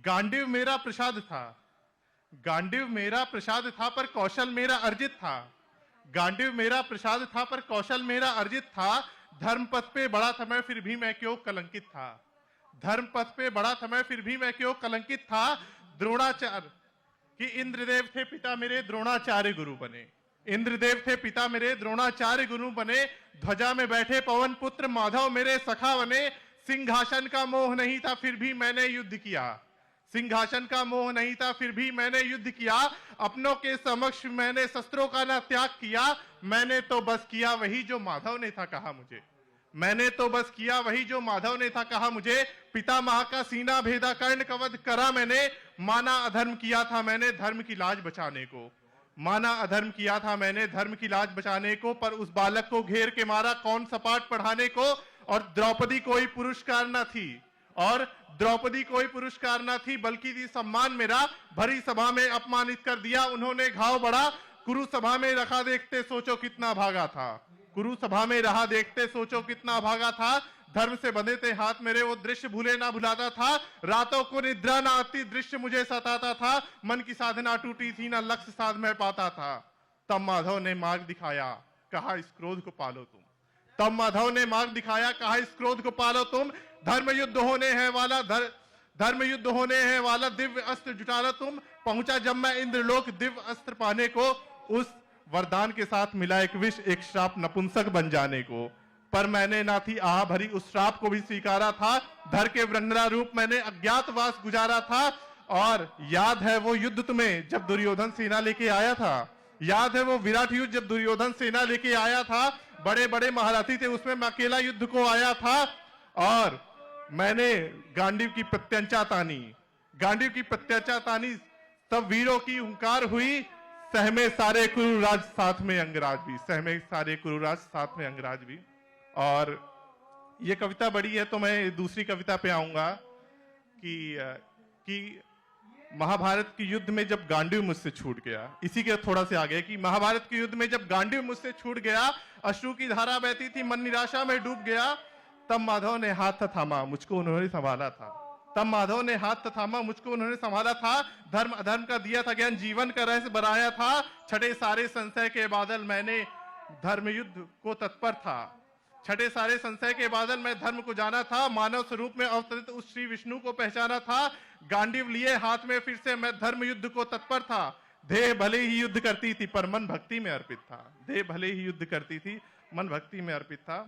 गांडीव मेरा प्रसाद था, गांडीव मेरा प्रसाद था पर कौशल मेरा अर्जित था। गांडीव मेरा प्रसाद था पर कौशल मेरा अर्जित था। धर्म पथ पे बड़ा था मैं फिर भी मैं क्यों कलंकित था। धर्म पथ पे बड़ा था मैं फिर भी मैं क्यों कलंकित था। द्रोणाचार्य कि इंद्रदेव थे पिता मेरे, द्रोणाचार्य गुरु बने। इंद्रदेव थे पिता मेरे, द्रोणाचार्य गुरु बने। ध्वजा में बैठे पवन पुत्र माधव मेरे सखा बने। सिंहासन का मोह नहीं था फिर भी मैंने युद्ध किया। सिंहासन का मोह नहीं था फिर भी मैंने युद्ध किया। अपनों के समक्ष मैंने शस्त्रों का ना त्याग किया। मैंने तो बस किया वही जो माधव ने था कहा मुझे। मैंने तो बस किया वही जो माधव ने था कहा मुझे। पितामह का सीना भेदा कर्ण कवध करा मैंने। माना अधर्म किया था मैंने धर्म की लाज बचाने को। माना अधर्म किया था मैंने धर्म की लाज बचाने को। पर उस बालक को घेर के मारा कौन सपाट पढ़ाने को। और द्रौपदी कोई पुरस्कार न थी, और द्रौपदी कोई पुरस्कार न थी बल्कि थी सम्मान मेरा। भरी सभा में अपमानित कर दिया उन्होंने घाव बड़ा। कुरु सभा में रखा देखते सोचो कितना भागा था। कुरु सभा में रहा देखते सोचो कितना भागा था। धर्म से बंधे थे हाथ मेरे वो दृश्य भूले ना भुलाता था। रातों को निद्रा ना आती दृश्य मुझे सताता था। मन की साधना टूटी थी ना लक्ष्य साध में पाता था। तब माधव ने मार्ग दिखाया कहा इस क्रोध को पालो तुम। तब माधव ने मार्ग दिखाया कहा इस क्रोध को पालो तुम। धर्म युद्ध होने हैं वाला धर्म युद्ध होने हैं वाला दिव्य अस्त्र जुटाना तुम। पहुंचा जब मैं इंद्रलोक दिव्य अस्त्र पाने को। उस वरदान के साथ मिला एक विष एक श्राप नपुंसक बन जाने को। पर मैंने ना थी आह भरी उस श्राप को भी स्वीकारा था। धर के वृंदरा रूप मैंने अज्ञातवास गुजारा था। और याद है वो युद्ध तुम्हें जब दुर्योधन सेना लेके आया था। याद है वो विराट युद्ध जब दुर्योधन सेना लेके आया था। बड़े बड़े महारथी थे उसमें मैं अकेला युद्ध को आया था। और मैंने गांडीव की प्रत्यंचा तानी। गांडीव की प्रत्यंचा तानी सब वीरों की हुंकार हुई। सहमे सारे कुरुराज साथ में अंगराज भी। सहमे सारे कुरुराज साथ में अंगराज भी। और ये कविता बड़ी है तो मैं दूसरी कविता पे आऊंगा कि महाभारत के युद्ध में जब गांडीव मुझसे छूट गया, इसी के थोड़ा से आगे कि महाभारत के युद्ध में जब गांडीव मुझसे छूट गया, अश्रु की धारा बहती थी मन निराशा में डूब गया। तब माधव ने हाथ थामा मुझको उन्होंने संभाला था। तब माधव ने हाथ थामा मुझको उन्होंने संभाला था। धर्म अधर्म का दिया था ज्ञान जीवन का रहस्य बनाया था। छठे सारे संशय के बादल मैंने धर्म युद्ध को तत्पर था। छठे सारे संशय के बादल में धर्म को जाना था। मानव स्वरूप में अवतरित उस श्री विष्णु को पहचाना था। गांडीव लिए हाथ में फिर से मैं धर्म युद्ध को तत्पर था। देह भले ही युद्ध करती थी पर मन भक्ति में अर्पित था। देह भले ही युद्ध करती थी मन भक्ति में अर्पित था।